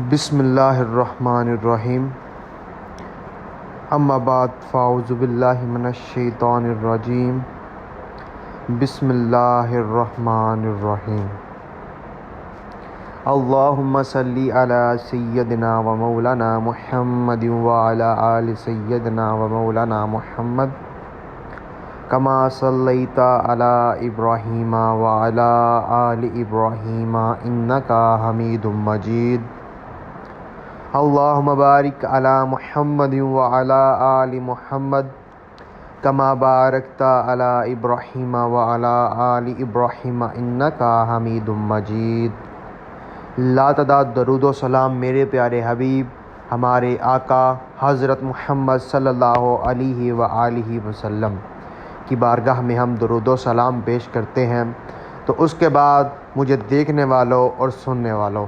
بسم اللہ الرحمن الرحیم اما بعد فاعوذ باللہ من الشیطان الرجیم بسم اللہ الرحمن الرحیم اللہم صلی علی سیدنا و مولانا محمد وعلی آل سیدنا و مولانا محمد کما صلیت علی ابراہیم وعلی آل ابراہیم انکا حمید مجید اللہم بارک علی محمد وعلی آل محمد کما بارکت علی ابراہیم وعلی آل ابراہیم انکا حمید مجید۔ لاتعداد درود و سلام میرے پیارے حبیب ہمارے آقا حضرت محمد صلی اللہ علیہ وآلہ وسلم کی بارگاہ میں ہم درود و سلام پیش کرتے ہیں۔ تو اس کے بعد مجھے دیکھنے والوں اور سننے والوں